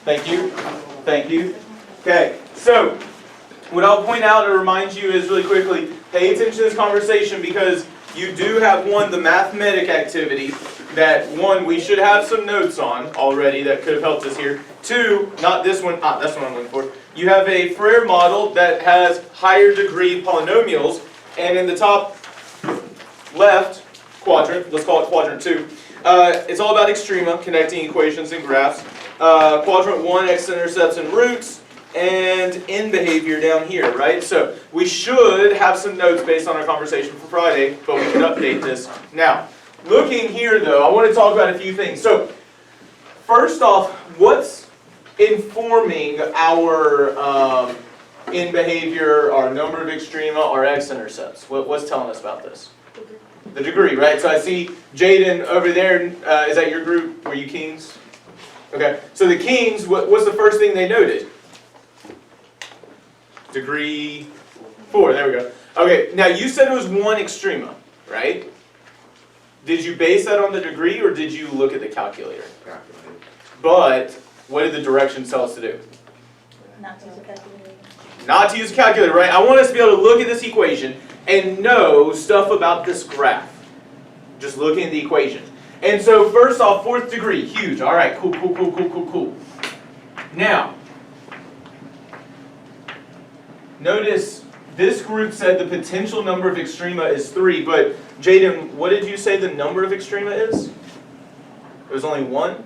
Thank you. Thank you. Okay, so what I'll point out and remind you is really quickly, pay attention to this conversation because you do have the mathematic activity that we should have some notes on already that could have helped us here. 2, not this one, that's what I'm looking for. You have a Frere model that has higher degree polynomials, and in the top left quadrant, let's call it quadrant 2, it's all about extrema, connecting equations and graphs. Quadrant 1, x-intercepts and roots, and in behavior down here, right? So we should have some notes based on our conversation for Friday, but we can update this. Now, looking here though, I want to talk about a few things. So, first off, what's informing our in behavior, our number of extrema, our x-intercepts? What's telling us about this? The degree, right? So I see Jaden over there. Is that your group? Were you kings? Okay. So the kings, what's the first thing they noted? Degree 4. There we go. Okay. Now you said it was 1 extrema, right? Did you base that on the degree or did you look at the calculator? Calculator. But what did the directions tell us to do? Not to use a calculator. Not to use a calculator, right? I want us to be able to look at this equation and know stuff about this graph. Just looking at the equation. And so first off, 4th degree, huge. All right, cool. Now, notice this group said the potential number of extrema is 3, but Jaden, what did you say the number of extrema is? It was only 1?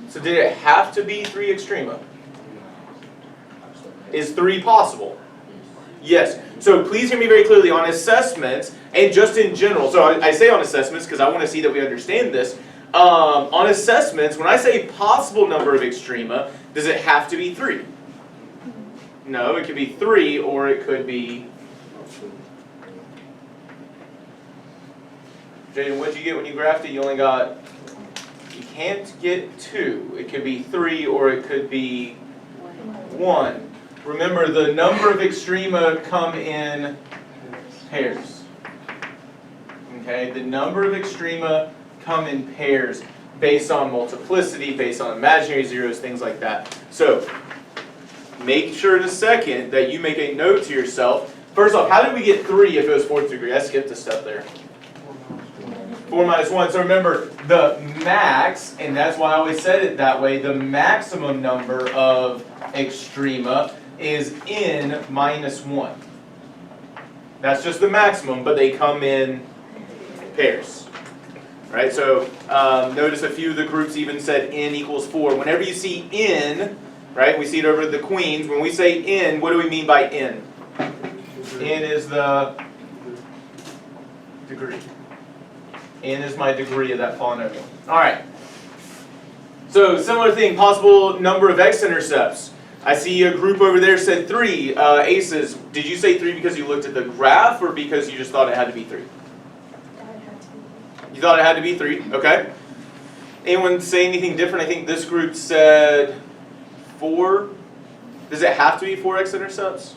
So did it have to be 3 extrema? Is 3 possible? Yes. So please hear me very clearly on assessments and just in general. So I say on assessments because I want to see that we understand this. On assessments, when I say possible number of extrema, does it have to be 3? No, it could be 3 or it could be... Jaden, what did you get when you graphed it? You only got... You can't get 2. It could be 3 or it could be 1. Remember, the number of extrema come in pairs. Okay, the number of extrema come in pairs based on multiplicity, based on imaginary zeros, things like that. So, make sure in a second that you make a note to yourself. First off, how did we get 3 if it was 4th degree? I skipped a step there. 4 minus 1. So remember, the max, and that's why I always said it that way, the maximum number of extrema is n minus 1. That's just the maximum, but they come in pairs. Right? So notice a few of the groups even said n equals 4. Whenever you see n, right, we see it over the queens. When we say n, what do we mean by n? N is the degree. N is my degree of that polynomial. All right. So similar thing, possible number of x-intercepts. I see a group over there said 3. Aces, did you say 3 because you looked at the graph or because you just thought it had to be 3? You thought it had to be 3, okay. Anyone say anything different? I think this group said 4. Does it have to be 4 x-intercepts?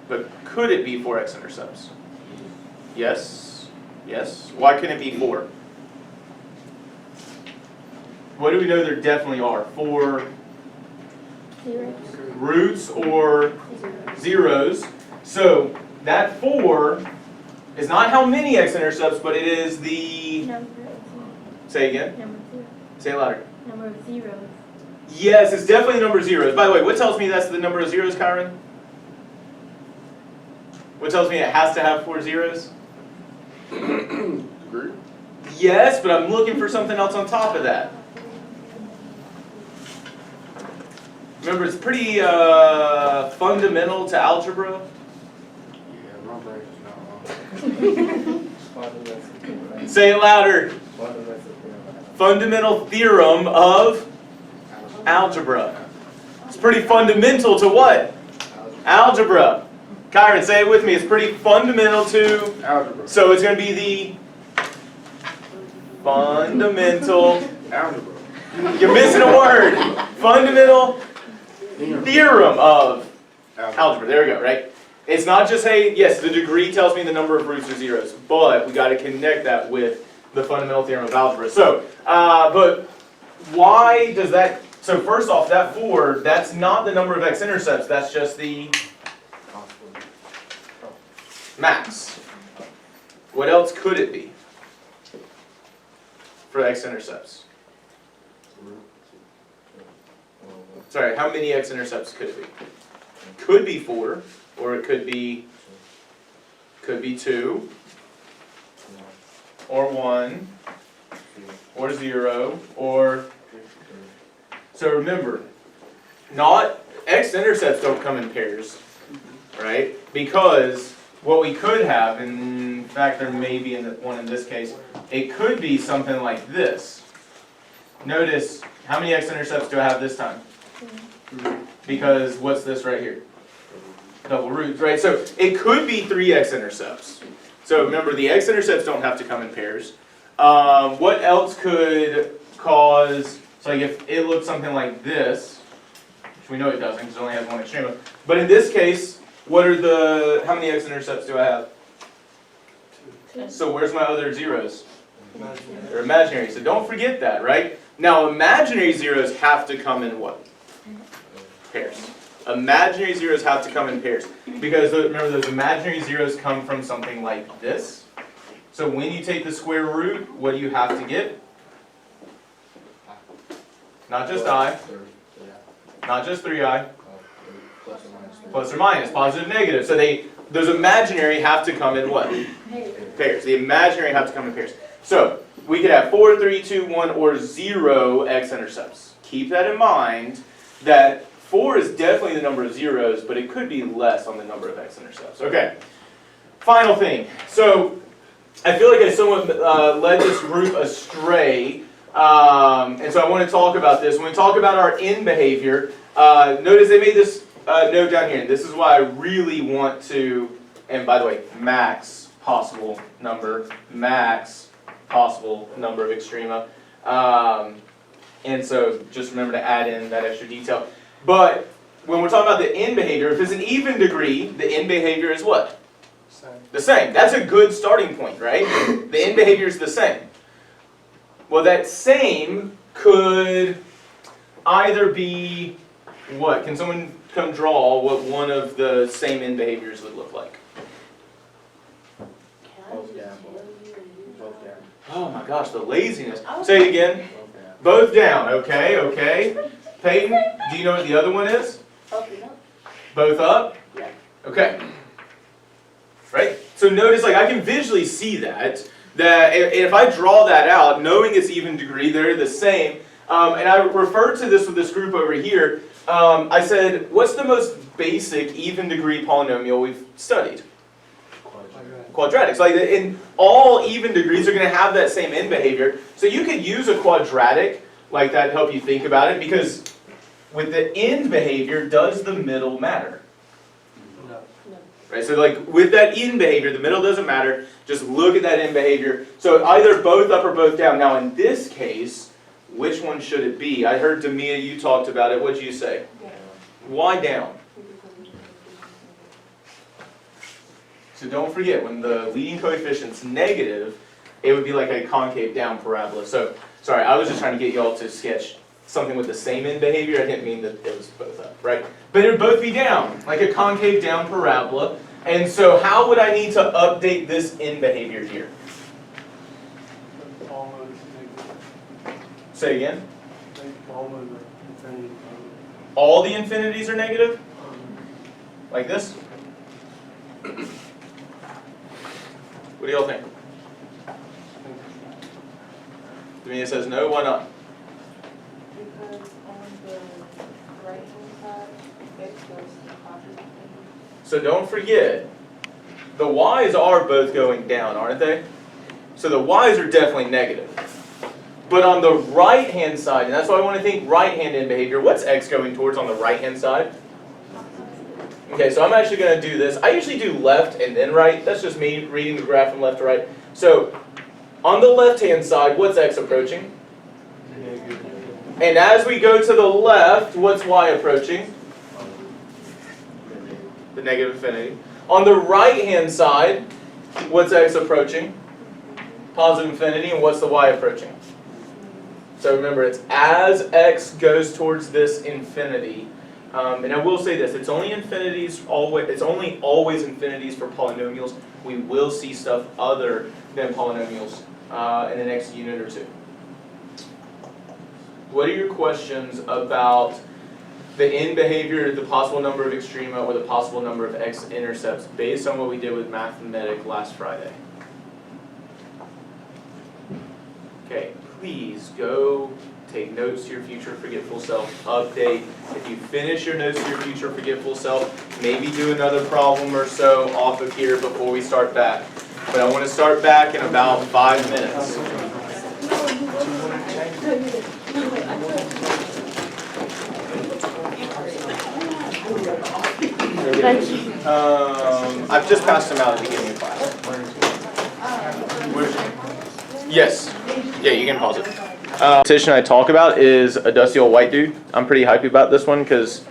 But could it be 4 x-intercepts? Yes. Yes. Why couldn't it be 4? What do we know there definitely are? 4 roots or zeros. So that 4 is not how many x-intercepts, but it is the... Number of Say again? Number of zeros. Say it louder. Number of zeros. Yes, it's definitely the number of zeros. By the way, what tells me that's the number of zeros, Kyron? What tells me it has to have 4 zeros? Degree? Yes, but I'm looking for something else on top of that. Remember, it's pretty fundamental to algebra. Yeah, my brain is not wrong. Say it louder. Fundamental theorem of algebra. It's pretty fundamental to what? Algebra. Kyron, say it with me. It's pretty fundamental to... Algebra. So it's going to be the fundamental... Algebra. You're missing a word. Fundamental theorem of algebra. There we go, right? It's not just, hey, yes, the degree tells me the number of roots or zeros, but we got to connect that with the fundamental theorem of algebra. So, but why does that, so first off, that 4, that's not the number of x-intercepts, that's just the max. What else could it be for x-intercepts? Sorry, how many x-intercepts could it be? Could be 4, or it could be 2, or 1, or 0, or... So remember, not x-intercepts don't come in pairs, right? Because what we could have, and in fact there may be one in this case, it could be something like this. Notice, how many x-intercepts do I have this time? Because what's this right here? Double roots, right? So it could be 3 x-intercepts. So remember, the x-intercepts don't have to come in pairs. What else could cause, so like if it looks something like this, which we know it doesn't because it only has one extreme. But in this case, how many x-intercepts do I have? 2. So where's my other zeros? They're imaginary. So don't forget that, right? Now imaginary zeros have to come in what? Pairs. Imaginary zeros have to come in pairs. Because remember, those imaginary zeros come from something like this. So when you take the square root, what do you have to get? Not just I, not just 3i, plus or minus, positive, negative. So those imaginary have to come in what? Pairs. The imaginary have to come in pairs. So we could have 4, 3, 2, 1, or 0 x-intercepts. Keep that in mind, that 4 is definitely the number of zeros, but it could be less on the number of x-intercepts. Okay, final thing. So I feel like I somewhat led this group astray, and so I want to talk about this. When we talk about our in behavior, notice they made this note down here, and this is why I really want to, and by the way, max possible number of extrema. And so just remember to add in that extra detail. But when we're talking about the in behavior, if it's an even degree, the in behavior is what? The same. That's a good starting point, right? The in behavior is the same. Well, that same could either be what? Can someone come draw what one of the same in behaviors would look like? Oh my gosh, the laziness. Say it again. Both down. Okay, okay. Peyton, do you know what the other one is? Both up? Yeah. Okay. Right? So notice, like, I can visually see that if I draw that out, knowing it's even degree, they're the same. And I referred to this with this group over here. I said, what's the most basic even degree polynomial we've studied? Quadratic. So like in all even degrees are going to have that same in behavior. So you could use a quadratic like that to help you think about it, because with the end behavior, does the middle matter? No. Right? So like with that in behavior, the middle doesn't matter. Just look at that in behavior. So either both up or both down. Now in this case, which one should it be? I heard Demia, you talked about it. What did you say? Yeah. Why down? So don't forget, when the leading coefficient's negative, it would be like a concave down parabola. So, sorry, I was just trying to get y'all to sketch something with the same in behavior. I didn't mean that it was both up, right? But it would both be down, like a concave down parabola. And so how would I need to update this in behavior here? Say again? All the infinities are negative? Like this? What do y'all think? Demia says no, why not? Because on the right-hand side, x goes to the positive. So don't forget, the y's are both going down, aren't they? So the y's are definitely negative. But on the right-hand side, and that's why I want to think right-hand in behavior, what's x going towards on the right-hand side? Okay, so I'm actually going to do this. I usually do left and then right. That's just me reading the graph from left to right. So on the left-hand side, what's x approaching? And as we go to the left, what's y approaching? The negative infinity. On the right-hand side, what's x approaching? Positive infinity. And what's the y approaching? So remember, it's as x goes towards this infinity. And I will say this, it's only always infinities for polynomials. We will see stuff other than polynomials in the next unit or two. What are your questions about the end behavior, the possible number of extrema, or the possible number of x-intercepts based on what we did with mathematic last Friday? Okay, please go take notes to your future forgetful self, update. If you finish your notes to your future forgetful self, maybe do another problem or so off of here before we start back. But I want to start back in about 5 minutes. Thank you. I've just passed them out at the beginning of class. Yes. Yeah, you can pause it. Competition I talk about is a dusty old white dude. I'm pretty hyped about this one because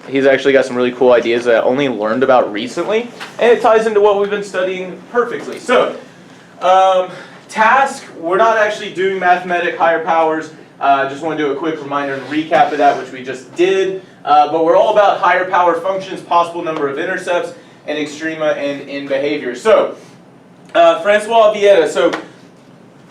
he's actually got some really cool ideas that I only learned about recently, and it ties into what we've been studying perfectly. So, task, we're not actually doing mathematic higher powers. Just want to do a quick reminder and recap of that, which we just did. But we're all about higher power functions, possible number of intercepts, and extrema and in behavior. So, Francois Vieta, so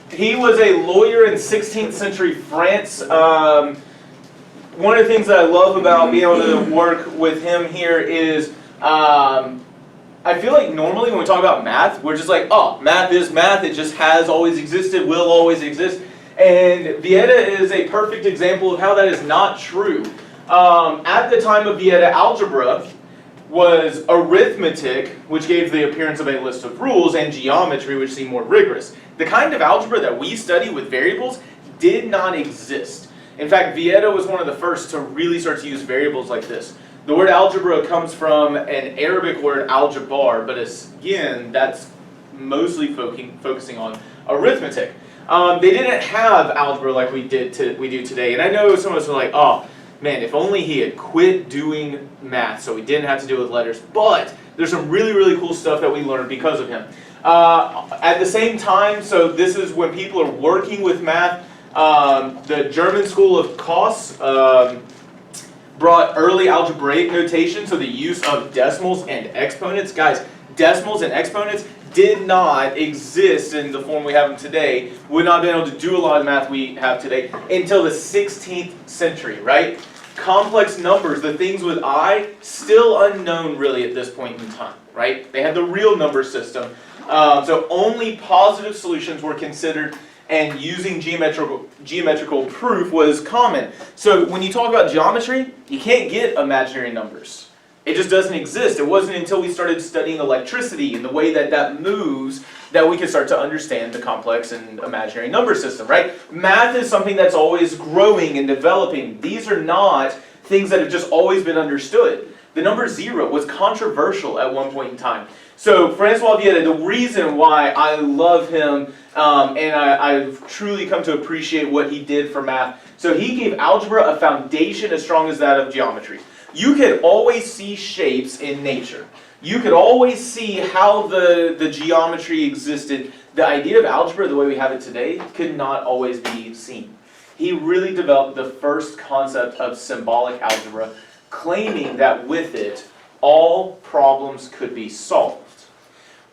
he was a lawyer in 16th century France. One of the things that I love about being able to work with him here is I feel like normally when we talk about math, we're just like, oh, math is math, it just has always existed, will always exist. And Vieta is a perfect example of how that is not true. At the time of Vieta, algebra was arithmetic, which gave the appearance of a list of rules, and geometry, which seemed more rigorous. The kind of algebra that we study with variables did not exist. In fact, Vieta was one of the first to really start to use variables like this. The word algebra comes from an Arabic word, aljabar, but again, that's mostly focusing on arithmetic. They didn't have algebra like we do today, and I know some of us are like, oh, man, if only he had quit doing math so we didn't have to deal with letters. But there's some really, really cool stuff that we learned because of him. At the same time, so this is when people are working with math, the German school of Coss brought early algebraic notation, so the use of decimals and exponents. Guys, decimals and exponents did not exist in the form we have them today, would not have been able to do a lot of math we have today until the 16th century, right? Complex numbers, the things with I, still unknown really at this point in time, right? They had the real number system. So only positive solutions were considered, and using geometrical proof was common. So when you talk about geometry, you can't get imaginary numbers. It just doesn't exist. It wasn't until we started studying electricity and the way that that moves that we could start to understand the complex and imaginary number system, right? Math is something that's always growing and developing. These are not things that have just always been understood. The number 0 was controversial at one point in time. So Francois Vieta, the reason why I love him and I've truly come to appreciate what he did for math, so he gave algebra a foundation as strong as that of geometry. You could always see shapes in nature. You could always see how the geometry existed. The idea of algebra, the way we have it today, could not always be seen. He really developed the first concept of symbolic algebra, claiming that with it, all problems could be solved.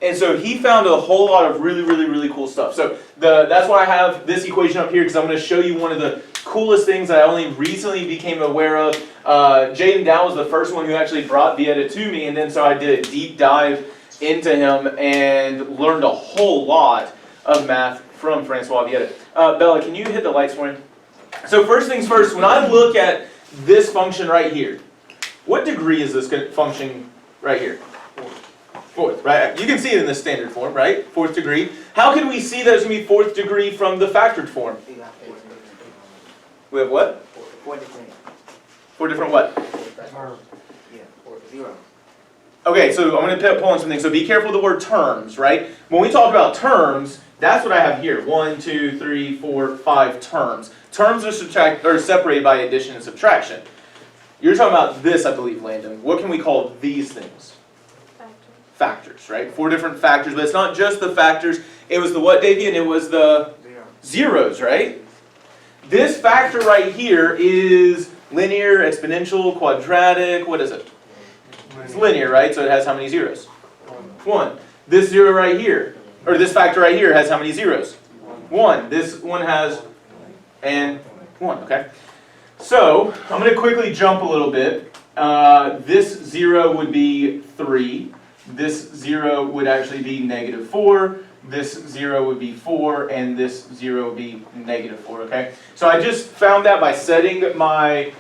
And so he found a whole lot of really, really, really cool stuff. So that's why I have this equation up here, because I'm going to show you one of the coolest things that I only recently became aware of. Jaden Dow was the first one who actually brought Vieta to me, and then so I did a deep dive into him and learned a whole lot of math from Francois Vieta. Bella, can you hit the lights for me? So first things first, when I look at this function right here, what degree is this function right here? Fourth, right? You can see it in the standard form, right? Fourth degree. How can we see that it's going to be fourth degree from the factored form? We have what? 4 different. 4 different what? Terms. Yeah, 4 0. Okay, so I'm going to pull on something. So be careful with the word terms, right? When we talk about terms, that's what I have here. 1, 2, 3, 4, 5 terms. Terms are separated by addition and subtraction. You're talking about this, I believe, Landon. What can we call these things? Factors, right? 4 different factors, but it's not just the factors. It was the what, Davey? And it was the zeros, right? This factor right here is linear, exponential, quadratic, what is it? It's linear, right? So it has how many zeros? 1. This zero right here, or this factor right here has how many zeros? 1. This one has, and 1, okay? So, I'm going to quickly jump a little bit. This 0 would be 3. This 0 would actually be -4. This 0 would be 4, and this 0 would be -4, okay? So I just found that by setting my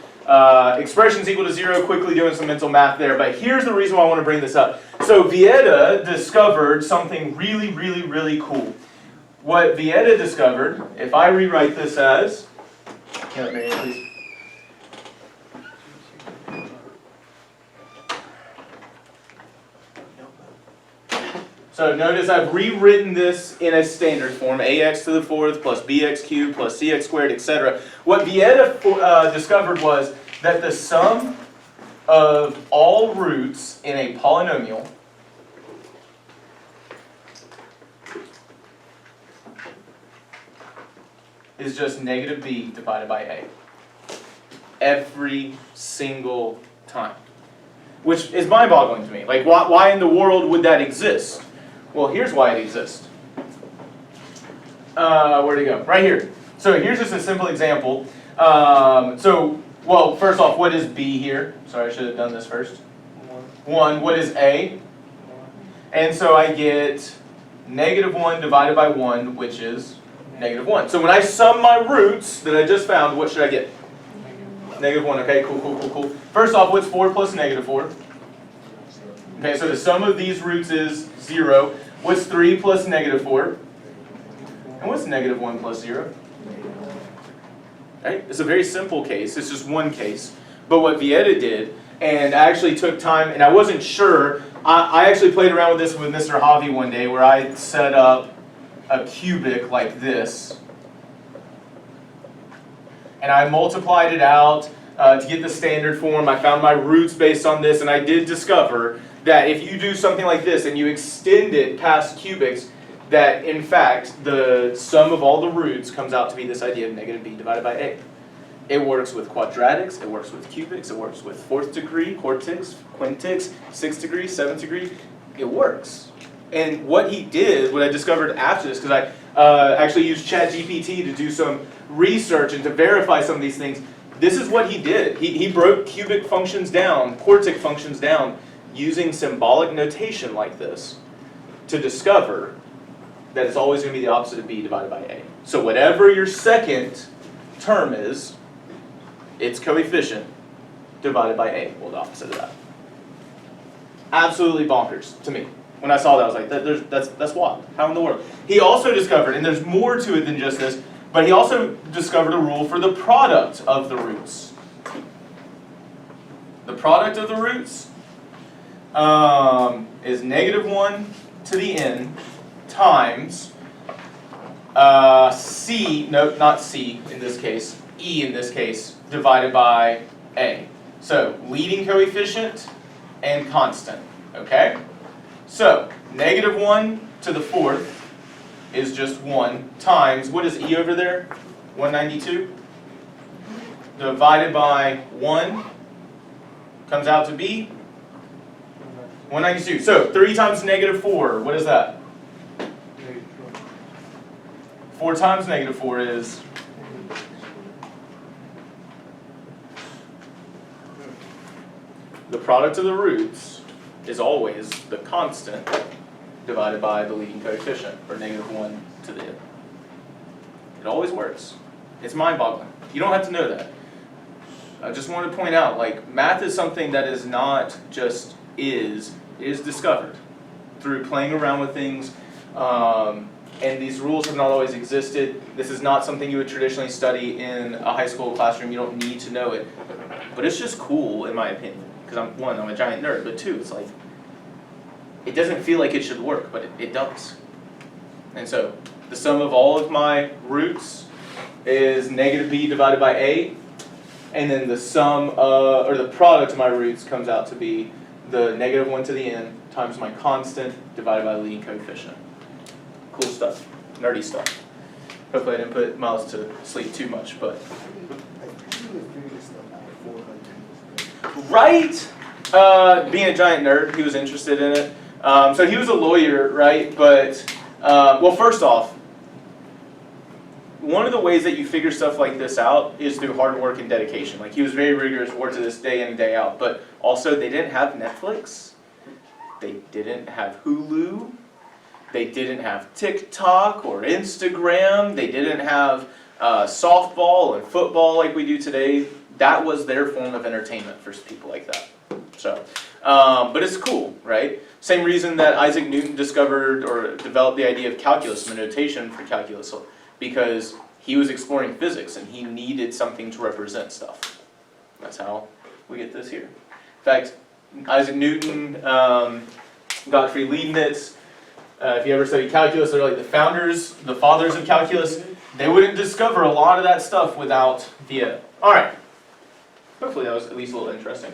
expressions equal to 0, quickly doing some mental math there. But here's the reason why I want to bring this up. So Vieta discovered something really, really, really cool. What Vieta discovered, if I rewrite this as, please. So notice I've rewritten this in a standard form, ax to the 4th plus bx cubed plus cx squared, etc. What Vieta discovered was that the sum of all roots in a polynomial is just -b divided by a. Every single time. Which is mind-boggling to me. Like, why in the world would that exist? Well, here's why it exists. Where'd it go? Right here. So here's just a simple example. Well, first off, what is b here? Sorry, I should have done this first. 1. What is a? And so I get -1 divided by 1, which is -1. So when I sum my roots that I just found, what should I get? -1. Okay, cool. First off, what's 4 plus -4? Okay, so the sum of these roots is 0. What's 3 plus -4? And what's -1 plus 0? Right? It's a very simple case. It's just one case. But what Vieta did, and I actually took time, and I wasn't sure, I actually played around with this with Mr. Javi one day, where I set up a cubic like this. And I multiplied it out to get the standard form. I found my roots based on this, and I did discover that if you do something like this and you extend it past cubics, that in fact the sum of all the roots comes out to be this idea of -b divided by a. It works with quadratics, it works with cubics, it works with 4th degree, quartics, quintics, 6th degree, 7th degree. It works. And what he did, what I discovered after this, because I actually used ChatGPT to do some research and to verify some of these things, this is what he did. He broke cubic functions down, quartic functions down, using symbolic notation like this to discover that it's always going to be the opposite of b divided by a. So whatever your second term is, its coefficient divided by a, well, the opposite of that. Absolutely bonkers to me. When I saw that, I was like, that's wild. How in the world? He also discovered, and there's more to it than just this, but he also discovered a rule for the product of the roots. The product of the roots is -1 to the n times not c in this case, e in this case, divided by a. So leading coefficient and constant, okay? So -1 to the 4th is just 1 times, what is e over there? 192? Divided by 1 comes out to be 192. So 3 times -4, what is that? 4 times -4 is the product of the roots is always the constant divided by the leading coefficient, or -1 to the n. It always works. It's mind-boggling. You don't have to know that. I just want to point out, like, math is something that is not just it is discovered through playing around with things, and these rules have not always existed. This is not something you would traditionally study in a high school classroom. You don't need to know it. But it's just cool, in my opinion, because I'm a giant nerd, but 2, it's like, it doesn't feel like it should work, but it does. And so, the sum of all of my roots is -b divided by a, and then the sum, or the product of my roots comes out to be the -1 to the n times my constant divided by the leading coefficient. Cool stuff, nerdy stuff. Hopefully I didn't put Miles to sleep too much, but. Right? Being a giant nerd, he was interested in it. So he was a lawyer, right? But, well, first off, one of the ways that you figure stuff like this out is through hard work and dedication. Like, he was very rigorous, worked to this day in and day out. But also, they didn't have Netflix. They didn't have Hulu. They didn't have TikTok or Instagram. They didn't have softball and football like we do today. That was their form of entertainment for people like that. So, but it's cool, right? Same reason that Isaac Newton discovered or developed the idea of calculus and the notation for calculus, because he was exploring physics and he needed something to represent stuff. That's how we get this here. In fact, Isaac Newton, Gottfried Leibniz, if you ever study calculus, they're like the founders, the fathers of calculus. They wouldn't discover a lot of that stuff without Vieta. All right. Hopefully that was at least a little interesting.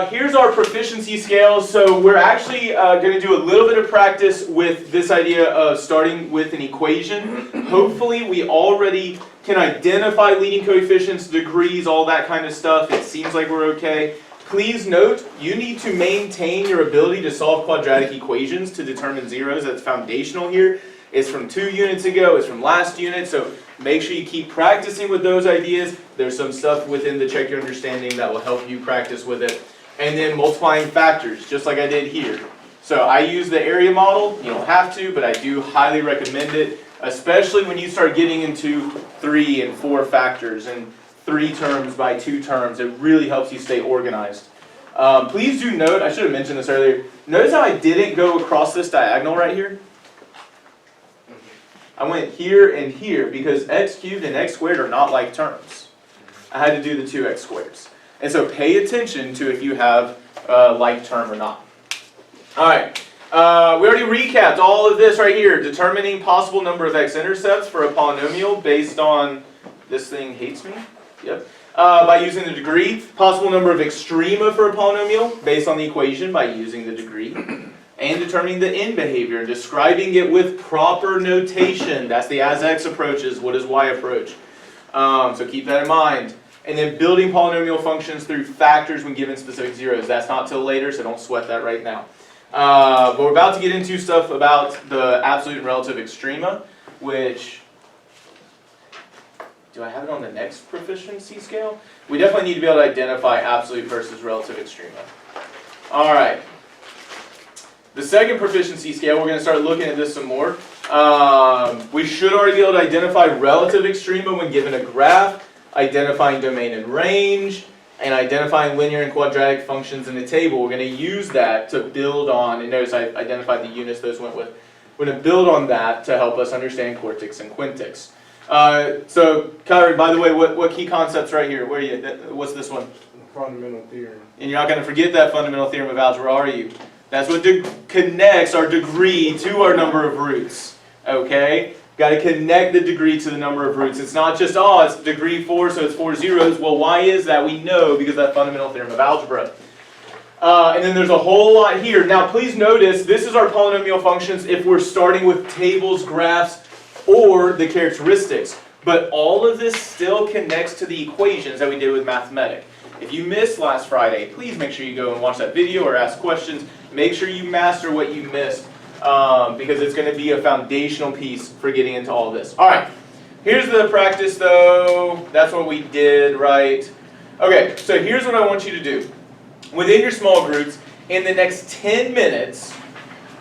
Here's our proficiency scales. So we're actually going to do a little bit of practice with this idea of starting with an equation. Hopefully we already can identify leading coefficients, degrees, all that kind of stuff. It seems like we're okay. Please note, you need to maintain your ability to solve quadratic equations to determine zeros. That's foundational here. It's from 2 units ago. It's from last unit. So make sure you keep practicing with those ideas. There's some stuff within the Check Your Understanding that will help you practice with it. And then multiplying factors, just like I did here. So I use the area model. You don't have to, but I do highly recommend it, especially when you start getting into 3 and 4 factors and 3 terms by 2 terms. It really helps you stay organized. Please do note, I should have mentioned this earlier, notice how I didn't go across this diagonal right here? I went here and here because x cubed and x squared are not like terms. I had to do the 2x squares. And so pay attention to if you have a like term or not. All right. We already recapped all of this right here. Determining possible number of x-intercepts for a polynomial based on, this thing hates me. Yep. By using the degree. Possible number of extrema for a polynomial based on the equation by using the degree. And determining the end behavior and describing it with proper notation. That's the as x approaches. What is y approach? So keep that in mind. And then building polynomial functions through factors when given specific zeros. That's not till later, so don't sweat that right now. But we're about to get into stuff about the absolute and relative extrema, which, do I have it on the next proficiency scale? We definitely need to be able to identify absolute versus relative extrema. All right. The second proficiency scale, we're going to start looking at this some more. We should already be able to identify relative extrema when given a graph, identifying domain and range, and identifying linear and quadratic functions in a table. We're going to use that to build on, and notice I identified the units those went with. We're going to build on that to help us understand quartics and quintics. So, Kyrie, by the way, what key concepts right here? Where are you? What's this one? Fundamental theorem. And you're not going to forget that fundamental theorem of algebra, are you? That's what connects our degree to our number of roots. Okay? Got to connect the degree to the number of roots. It's not just, oh, it's degree 4, so it's 4 zeros. Well, why is that? We know because of that fundamental theorem of algebra. And then there's a whole lot here. Now, please notice, this is our polynomial functions if we're starting with tables, graphs, or the characteristics. But all of this still connects to the equations that we did with mathematic. If you missed last Friday, please make sure you go and watch that video or ask questions. Make sure you master what you missed. Because it's going to be a foundational piece for getting into all of this. All right, here's the practice though. That's what we did, right? Okay, so here's what I want you to do. Within your small groups, in the next 10 minutes,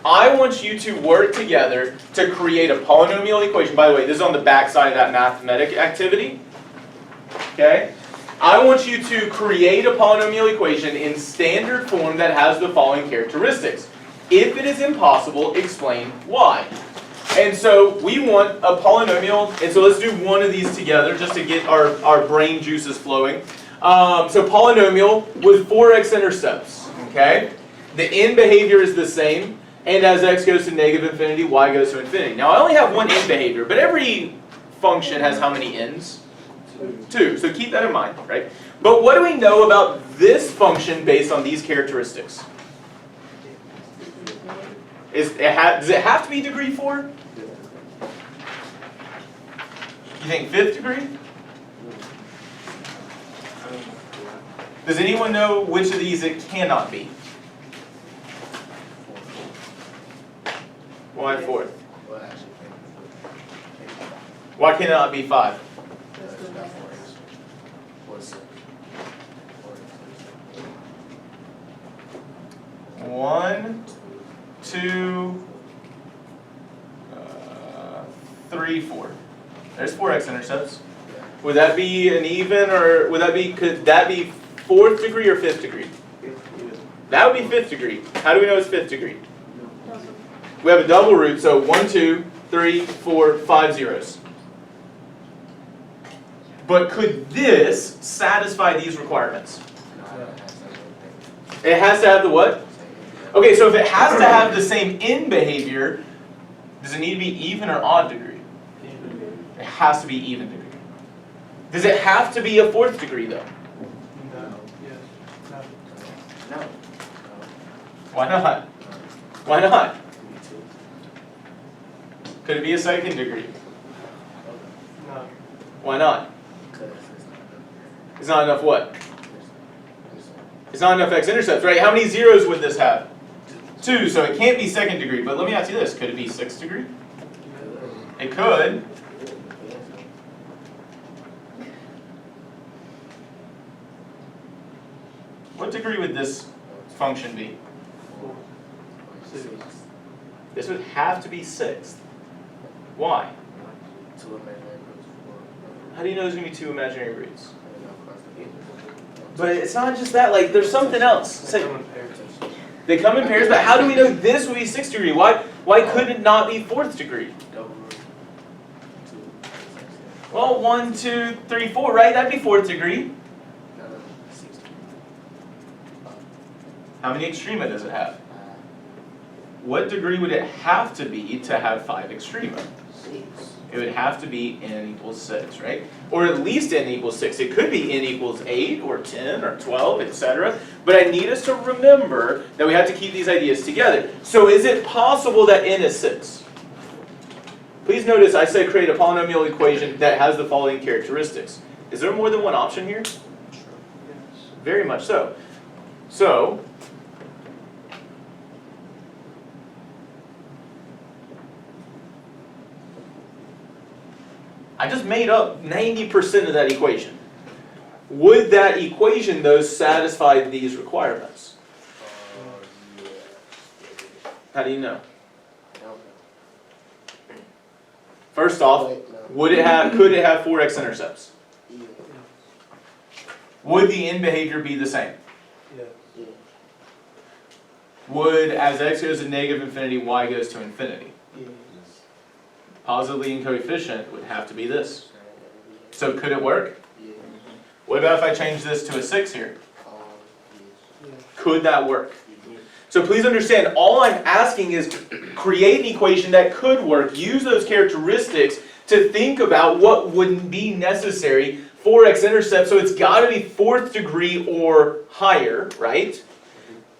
I want you to work together to create a polynomial equation. By the way, this is on the back side of that mathematic activity. Okay? I want you to create a polynomial equation in standard form that has the following characteristics. If it is impossible, explain why. And so we want a polynomial, and so let's do one of these together just to get our brain juices flowing. So polynomial with 4 x-intercepts, okay? The end behavior is the same, and as x goes to negative infinity, y goes to infinity. Now I only have one end behavior, but every function has how many ends? 2, so keep that in mind, right? But what do we know about this function based on these characteristics? Does it have to be degree 4? You think 5th degree? Does anyone know which of these it cannot be? Why 4th? Well, actually, Why can it not be 5? One, two, 3, 4. There's 4 x-intercepts. Would that be an even, or could that be 4th degree or 5th degree? That would be 5th degree. How do we know it's 5th degree? We have a double root, so 1, 2, 3, 4, 5 zeros. But could this satisfy these requirements? It has to have the what? Okay, so if it has to have the same end behavior, does it need to be even or odd degree? It has to be even degree. Does it have to be a 4th degree though? No. Yes. No. No. Why not? Why not? Could it be a 2nd degree? No. Why not? It's not enough what? It's not enough x-intercepts, right? How many zeros would this have? 2, so it can't be 2nd degree. But let me ask you this, could it be 6th degree? It could. What degree would this function be? This would have to be 6th. Why? How do you know there's going to be 2 imaginary roots? But it's not just that, like, there's something else. They come in pairs, but how do we know this would be 6th degree? Why could it not be 4th degree? Well, 1, 2, 3, 4, right? That'd be 4th degree. How many extrema does it have? What degree would it have to be to have 5 extrema? It would have to be n equals 6, right? Or at least n equals 6. It could be n equals 8 or 10 or 12, etc. But I need us to remember that we have to keep these ideas together. So is it possible that n is 6? Please notice I said create a polynomial equation that has the following characteristics. Is there more than one option here? Very much so. So, I just made up 90% of that equation. Would that equation, though, satisfy these requirements? How do you know? First off, could it have 4 x-intercepts? Would the end behavior be the same? Would, as x goes to negative infinity, y goes to infinity? Positive leading coefficient would have to be this. So could it work? What about if I change this to a 6 here? Could that work? So please understand, all I'm asking is create an equation that could work. Use those characteristics to think about what would be necessary for x-intercept. So it's got to be 4th degree or higher, right?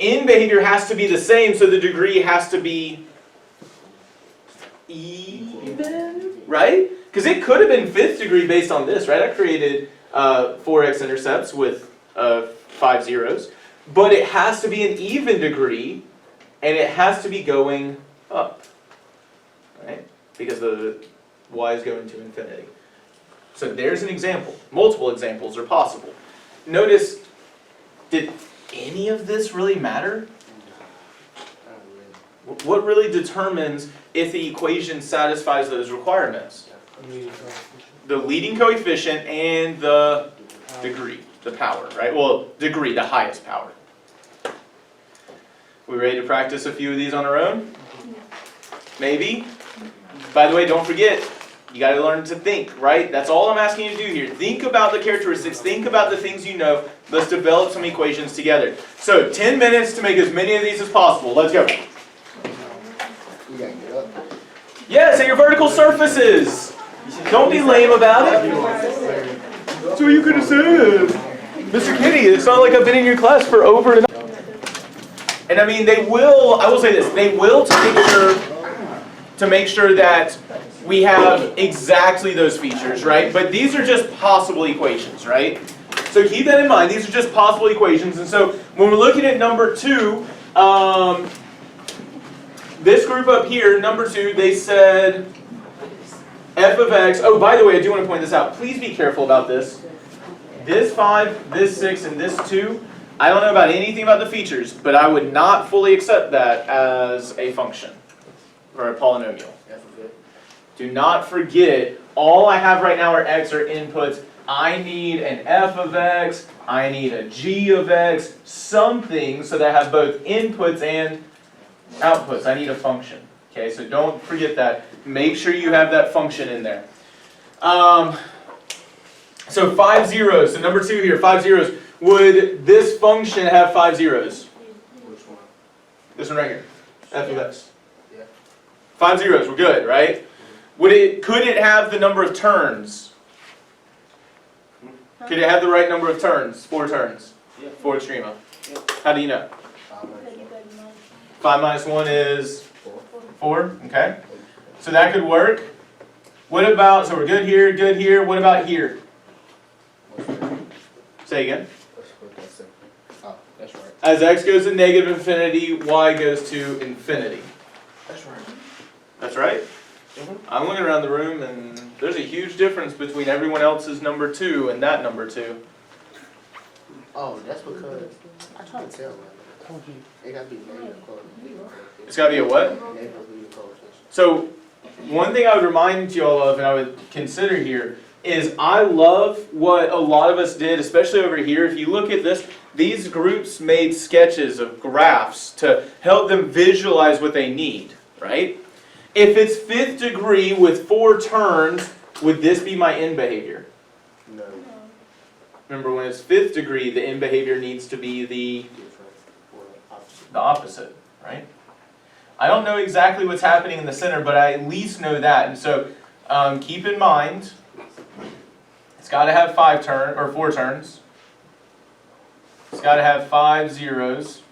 End behavior has to be the same, so the degree has to be even, right? Because it could have been 5th degree based on this, right? I created 4 x-intercepts with 5 zeros. But it has to be an even degree, and it has to be going up, right? Because the y is going to infinity. So there's an example. Multiple examples are possible. Notice, did any of this really matter? What really determines if the equation satisfies those requirements? The leading coefficient and the degree, the power, right? Well, degree, the highest power. We ready to practice a few of these on our own? Maybe. By the way, don't forget, you got to learn to think, right? That's all I'm asking you to do here. Think about the characteristics. Think about the things you know. Let's develop some equations together. So, 10 minutes to make as many of these as possible. Let's go. Yes, at your vertical surfaces. Don't be lame about it. That's what you could have said. Mr. Kitty, it's not like I've been in your class for over and over. And I mean, they will, I will say this, they will to make sure that we have exactly those features, right? But these are just possible equations, right? So keep that in mind. These are just possible equations. And so when we're looking at number 2, this group up here, number 2, they said f of x. Oh, by the way, I do want to point this out. Please be careful about this. This 5, this 6, and this 2, I don't know about anything about the features, but I would not fully accept that as a function or a polynomial. Do not forget, all I have right now are x or inputs. I need an f of x, I need a g of x, something so that I have both inputs and outputs. I need a function. Okay, so don't forget that. Make sure you have that function in there. So 5 zeros, so number 2 here, 5 zeros. Would this function have 5 zeros? Which one? This one right here, f of x. Yeah. 5 zeros, we're good, right? Could it have the number of turns? Could it have the right number of turns? 4 turns? Yeah. For extrema. Yeah. How do you know? 5 minus 1 is 4, okay? So that could work. What about, so we're good here, what about here? Say again. Oh, that's right. As x goes to negative infinity, y goes to infinity. That's right. That's right? I'm looking around the room and there's a huge difference between everyone else's number 2 and that number 2. Oh, that's because I try to tell, man. It got to be negative coefficient. It's got to be a what? Negative coefficient. So one thing I would remind you all of and I would consider here is I love what a lot of us did, especially over here. If you look at this, these groups made sketches of graphs to help them visualize what they need, right? If it's 5th degree with 4 turns, would this be my end behavior? No. Remember, when it's 5th degree, the end behavior needs to be the opposite, right? I don't know exactly what's happening in the center, but I at least know that. And so keep in mind, it's got to have 4 turns. It's got to have 5 zeros.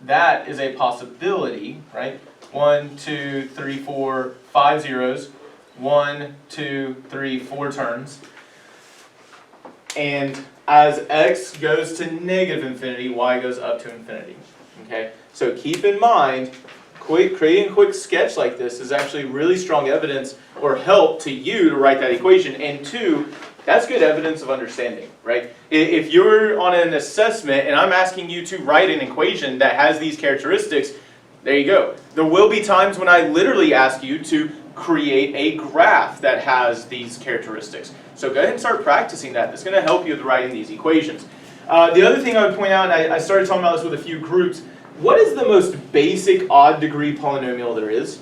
That is a possibility, right? 1, 2, 3, 4, 5 zeros. 1, 2, 3, 4 turns. And as x goes to negative infinity, y goes up to infinity. Okay? So keep in mind, creating a quick sketch like this is actually really strong evidence or help to you to write that equation. And 2, that's good evidence of understanding, right? If you're on an assessment and I'm asking you to write an equation that has these characteristics, there you go. There will be times when I literally ask you to create a graph that has these characteristics. So go ahead and start practicing that. It's going to help you with writing these equations. The other thing I would point out, and I started talking about this with a few groups, what is the most basic odd degree polynomial there is?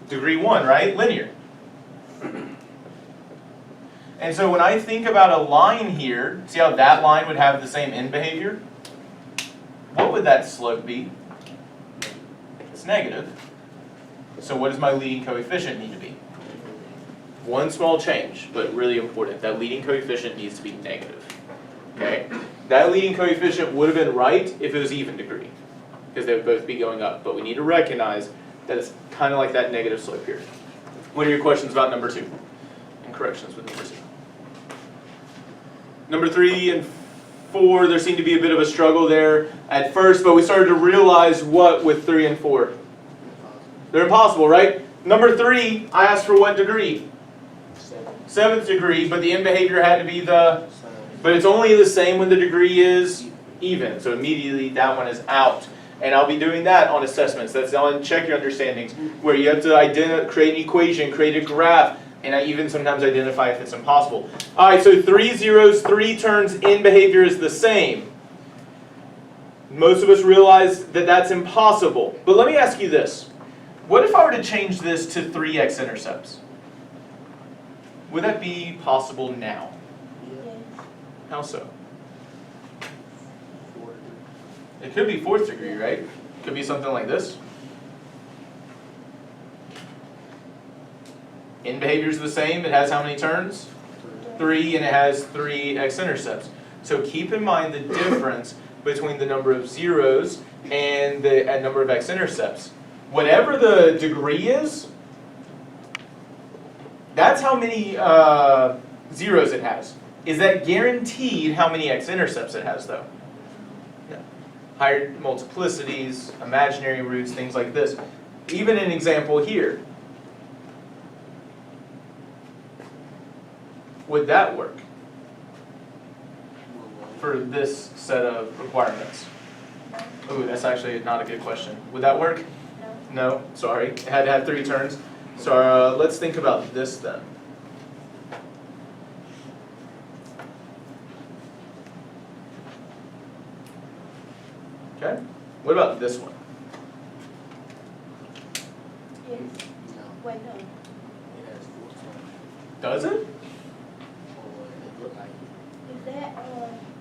Degree 1, right? Linear. And so when I think about a line here, see how that line would have the same end behavior? What would that slope be? It's negative. So what does my leading coefficient need to be? One small change, but really important. That leading coefficient needs to be negative. Okay? That leading coefficient would have been right if it was even degree, because they would both be going up. But we need to recognize that it's kind of like that negative slope here. What are your questions about number 2? And corrections with number 2. Number 3 and 4, there seemed to be a bit of a struggle there at first, but we started to realize what with 3 and 4? They're impossible, right? Number 3, I asked for what degree? 7th degree, but the end behavior had to be the... But it's only the same when the degree is even, so immediately that one is out. And I'll be doing that on assessments. That's on check your understandings, where you have to create an equation, create a graph, and I even sometimes identify if it's impossible. All right, so 3 zeros, 3 turns, end behavior is the same. Most of us realize that that's impossible. But let me ask you this. What if I were to change this to 3 x-intercepts? Would that be possible now? How so? It could be 4th degree, right? It could be something like this. End behavior is the same. It has how many turns? 3, and it has 3 x-intercepts. So keep in mind the difference between the number of zeros and the number of x-intercepts. whatever the degree is, that's how many zeros it has. Is that guaranteed how many x-intercepts it has, though? No. Higher multiplicities, imaginary roots, things like this. Even an example here. Would that work for this set of requirements? Ooh, that's actually not a good question. Would that work? No, sorry. It had to have 3 turns. So let's think about this then. Okay. What about this one? Yes. No, Wait, no. it has 4 turns. Does it? Or it look like it. Is that,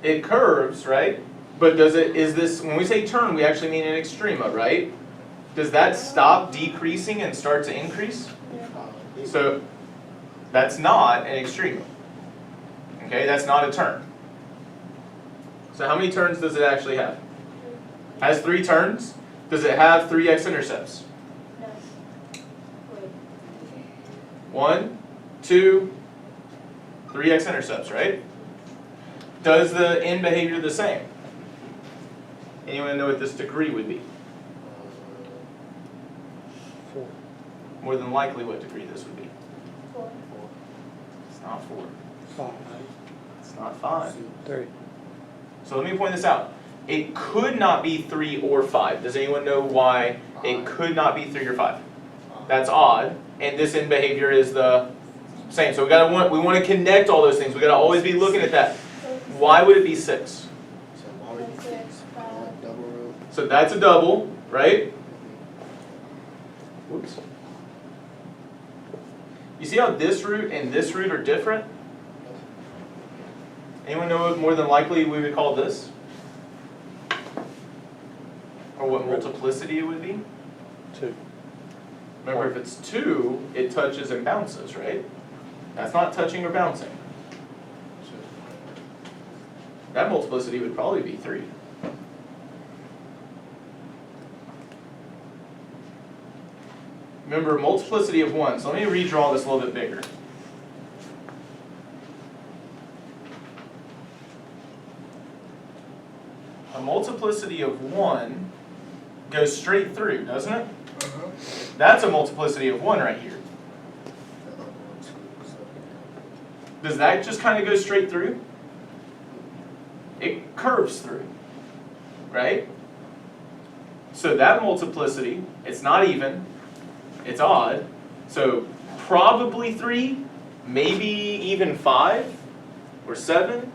It curves, right? But does it, is this, when we say turn, we actually mean an extrema, right? Does that stop decreasing and start to increase? So that's not an extrema. Okay, that's not a turn. So how many turns does it actually have? Has 3 turns. Does it have 3 x-intercepts? no. Wait. 1, 2, 3 x-intercepts, right? Does the end behavior the same? Anyone know what this degree would be? 4. More than likely what degree this would be. 4. It's not 4. 5. It's not 5. 3. So let me point this out. It could not be 3 or 5. Does anyone know why it could not be 3 or 5? That's odd. And this end behavior is the same. So we want to connect all those things. We got to always be looking at that. Why would it be 6? So why would it be 6? Double root. So that's a double, right? Whoops. You see how this root and this root are different? Anyone know what more than likely we would call this? Or what multiplicity it would be? 2. Remember, if it's 2, it touches and bounces, right? That's not touching or bouncing. That multiplicity would probably be 3. Remember, multiplicity of 1. So let me redraw this a little bit bigger. A multiplicity of 1 goes straight through, doesn't it? That's a multiplicity of 1 right here. Does that just kind of go straight through? It curves through, right? So that multiplicity, it's not even, it's odd. So probably 3, maybe even 5 or 7.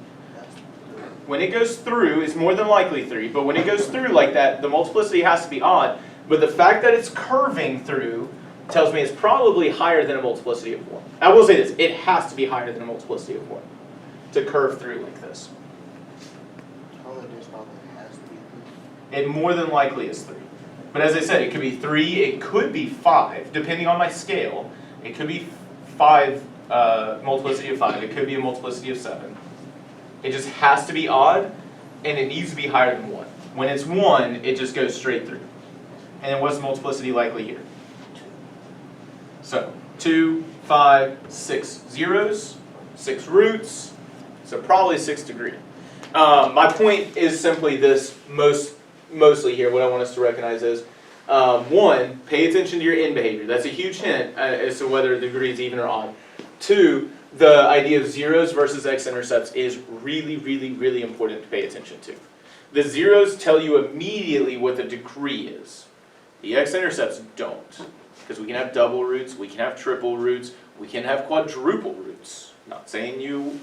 When it goes through, it's more than likely 3, but when it goes through like that, the multiplicity has to be odd. But the fact that it's curving through tells me it's probably higher than a multiplicity of 1. I will say this, it has to be higher than a multiplicity of 1 to curve through like this. It more than likely is 3. But as I said, it could be 3, it could be 5, depending on my scale. It could be 5, multiplicity of 5, it could be a multiplicity of 7. It just has to be odd, and it needs to be higher than 1. When it's 1, it just goes straight through. And then what's the multiplicity likely here? So, 2, 5, 6 zeros, 6 roots, so probably 6 degree. My point is simply this, mostly here, what I want us to recognize is, 1, pay attention to your end behavior. That's a huge hint as to whether the degree is even or odd. 2, the idea of zeros versus x-intercepts is really, really, really important to pay attention to. The zeros tell you immediately what the degree is. The x-intercepts don't. Because we can have double roots, we can have triple roots, we can have quadruple roots. Not saying you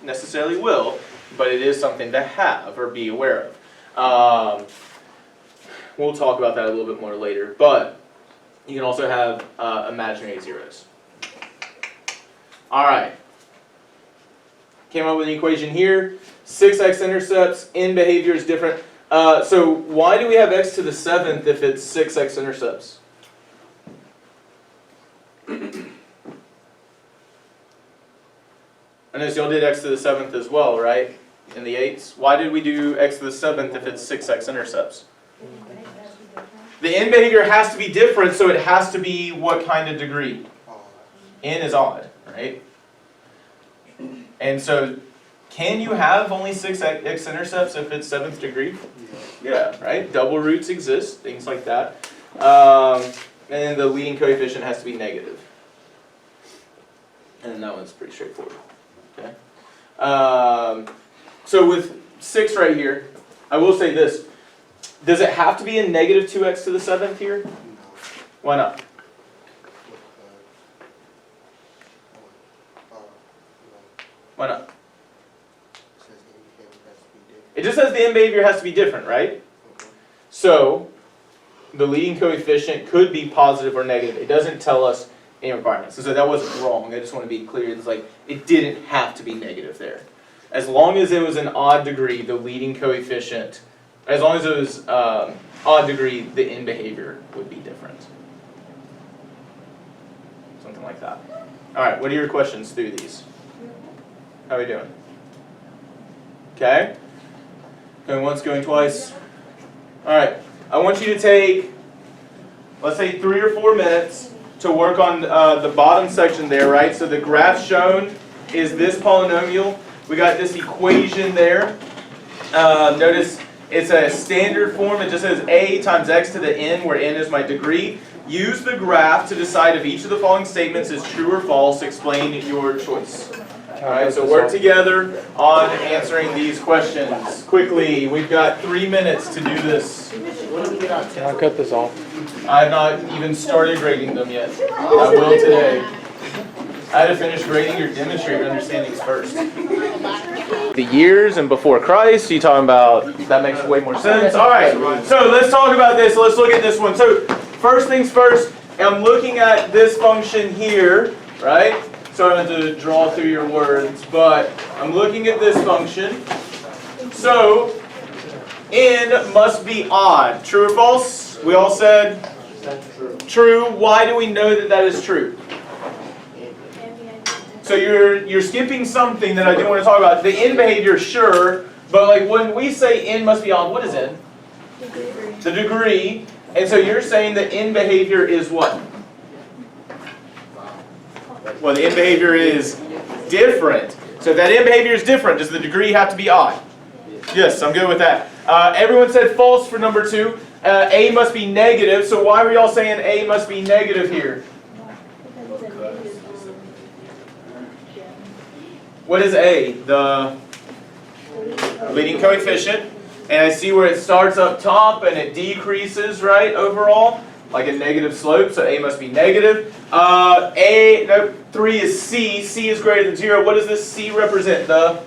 necessarily will, but it is something to have or be aware of. We'll talk about that a little bit more later, but you can also have imaginary zeros. All right. Came up with an equation here. 6 x-intercepts, end behavior is different. So why do we have x to the 7th if it's 6 x-intercepts? I noticed y'all did x to the 7th as well, right? In the 8s. Why did we do x to the 7th if it's 6 x-intercepts? The n behavior has to be different, so it has to be what kind of degree? N is odd, right? And so, can you have only 6 x-intercepts if it's 7th degree? Yeah, right? Double roots exist, things like that. And the leading coefficient has to be negative. And that one's pretty straightforward. Okay. So with 6 right here, I will say this. Does it have to be a negative 2x to the 7th here? Why not? Why not? It just says the n behavior has to be different, right? So, the leading coefficient could be positive or negative. It doesn't tell us any requirements. So that wasn't wrong. I just want to be clear. It's like, it didn't have to be negative there. As long as it was an odd degree, the leading coefficient, as long as it was odd degree, the n behavior would be different. Something like that. All right, what are your questions through these? How are we doing? Okay. Going once, going twice. All right. I want you to take, let's say, 3 or 4 minutes to work on the bottom section there, right? So the graph shown is this polynomial. We got this equation there. Notice it's a standard form. It just says a times x to the n, where n is my degree. Use the graph to decide if each of the following statements is true or false. Explain your choice. All right, so work together on answering these questions quickly. We've got 3 minutes to do this. Can I cut this off? I have not even started grading them yet. I will today. I had to finish grading your demonstrator understandings first. The years and before Christ, you talking about, that makes way more sense. All right, so let's talk about this. Let's look at this one. So first things first, I'm looking at this function here, right? So I don't have to draw through your words, but I'm looking at this function. So n must be odd. True or false? We all said true. Why do we know that that is true? So you're skipping something that I do want to talk about. The n behavior, sure, but like when we say n must be odd, what is n? The degree. And so you're saying that n behavior is what? Well, the n behavior is different. So if that n behavior is different, does the degree have to be odd? Yes, I'm good with that. Everyone said false for number 2. A must be negative. So why were y'all saying A must be negative here? What is A? The leading coefficient. And I see where it starts up top and it decreases, right, overall? Like a negative slope, so A must be negative. 3 is C. C is greater than 0. What does this C represent? The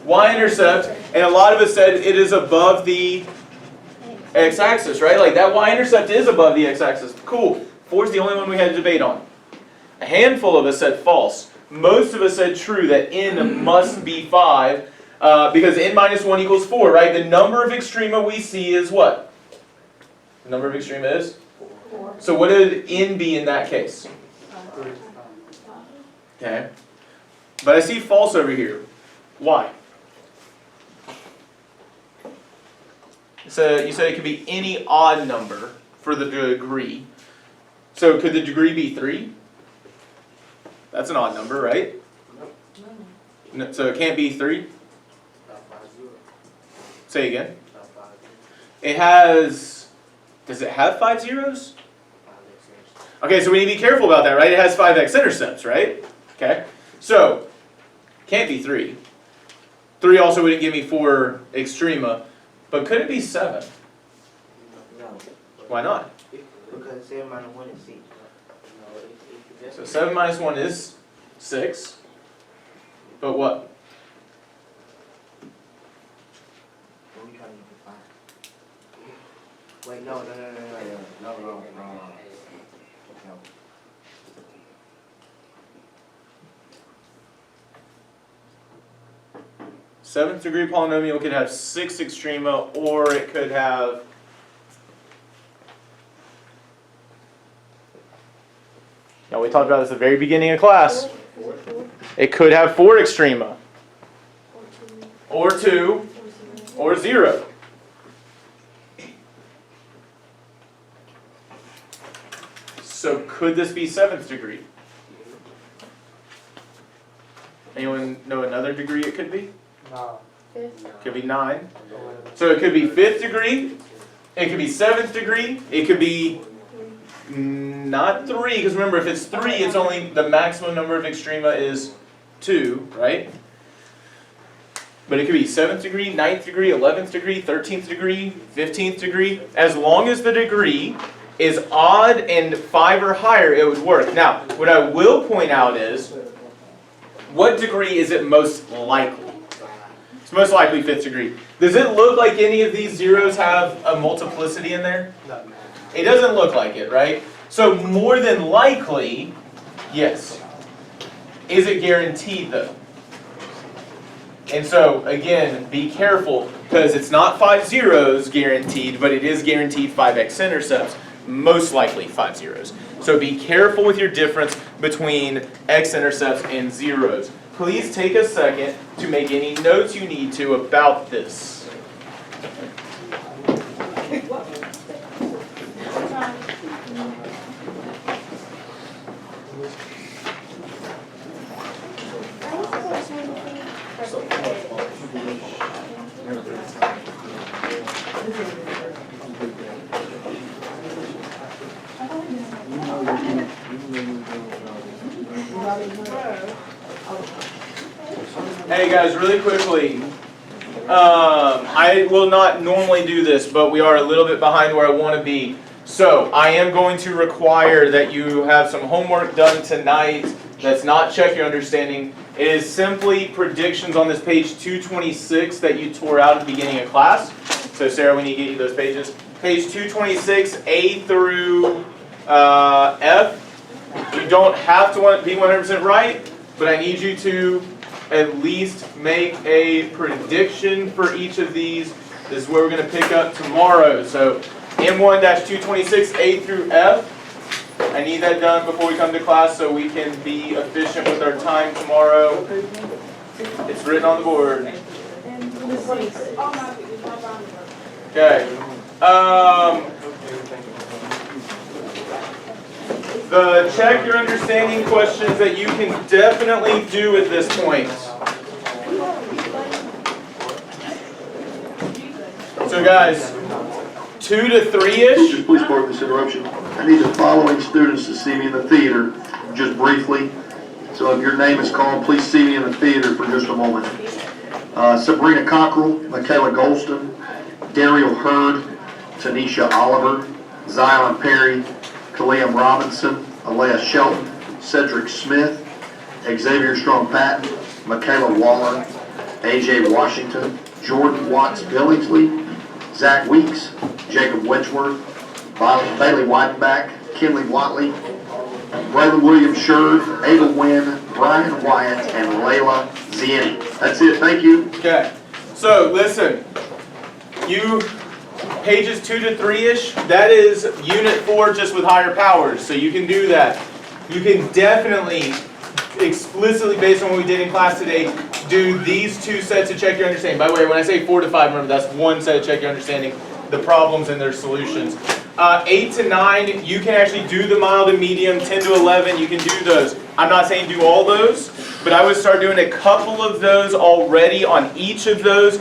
y-intercept. And a lot of us said it is above the x-axis, right? Like that y-intercept is above the x-axis. Cool. 4 is the only one we had a debate on. A handful of us said false. Most of us said true, that n must be 5. Because n minus 1 equals 4, right? The number of extrema we see is what? The number of extrema is? 4. So what did n be in that case? 3. Okay. But I see false over here. Why? So you said it could be any odd number for the degree. So could the degree be 3? That's an odd number, right? No, so it can't be 3? Say again. It has, does it have 5 zeros? Okay, so we need to be careful about that, right? It has 5 x-intercepts, right? Okay, so, can't be 3. 3 also wouldn't give me 4 extrema, but could it be 7? No. Why not? Because 7 minus 1 is 6. So 7 minus 1 is 6, but what? Wait, no. 7th degree polynomial could have 6 extrema, or it could have now we talked about this at the very beginning of class. It could have 4 extrema, or 2, or 0. Could this be 7th degree? Anyone know another degree it could be? No. Could be 9. So it could be 5th degree, it could be 7th degree, it could be not 3, because remember if it's 3, it's only the maximum number of extrema is 2, right? But it could be 7th degree, 9th degree, 11th degree, 13th degree, 15th degree. As long as the degree is odd and 5 or higher, it would work. Now, what I will point out is, what degree is it most likely? It's most likely 5th degree. Does it look like any of these zeros have a multiplicity in there? No. It doesn't look like it, right? So more than likely, yes. Is it guaranteed though? And so again, be careful because it's not 5 zeros guaranteed, but it is guaranteed 5 x-intercepts. Most likely 5 zeros. So be careful with your difference between x-intercepts and zeros. Please take a second to make any notes you need to about this. Hey guys, really quickly, I will not normally do this, but we are a little bit behind where I want to be. So I am going to require that you have some homework done tonight that's not check your understanding. It is simply predictions on this page 226 that you tore out at the beginning of class. So Sarah, we need to get you those pages. Page 226, A through F. You don't have to be 100% right, but I need you to at least make a prediction for each of these. This is where we're going to pick up tomorrow. So M1-226, A through F. I need that done before we come to class so we can be efficient with our time tomorrow. It's written on the board. Okay. The check your understanding questions that you can definitely do at this point. So guys, 2 to 3-ish. Teachers, please pardon this interruption. I need the following students to see me in the theater, just briefly. So if your name is called, please see me in the theater for just a moment. Sabrina Cockrell, Michaela Golston, Daryl Hurd, Tanisha Oliver, Zion Perry, Kaliam Robinson, Alea Shelton, Cedric Smith, Xavier Strong-Patton, Michaela Waller, AJ Washington, Jordan Watts Billingsley, Zach Weeks, Jacob Wedgeworth, Bailey Weidenbach, Kinley Watley, Braylon Williams Sherd, Ada Wynn, Brian Wyatt, and Layla Zieni. That's it. Thank you. Okay. So listen, you pages 2 to 3-ish, that is unit 4 just with higher powers. So you can do that. You can definitely, explicitly based on what we did in class today, do these 2 sets to check your understanding. By the way, when I say 4 to 5, remember that's 1 set to check your understanding, the problems and their solutions. 8 to 9, you can actually do the mild and medium. 10 to 11, you can do those. I'm not saying do all those, but I would start doing a couple of those already on each of those.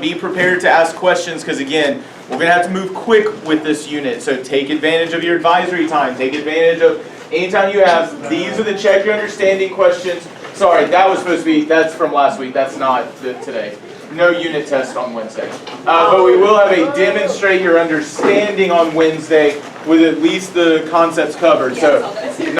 Be prepared to ask questions because again, we're going to have to move quick with this unit. So take advantage of your advisory time. Take advantage of anytime you have. These are the check your understanding questions. Sorry, that was supposed to be, that's from last week. That's not today. No unit test on Wednesday. But we will have a demonstrate your understanding on Wednesday with at least the concepts covered. So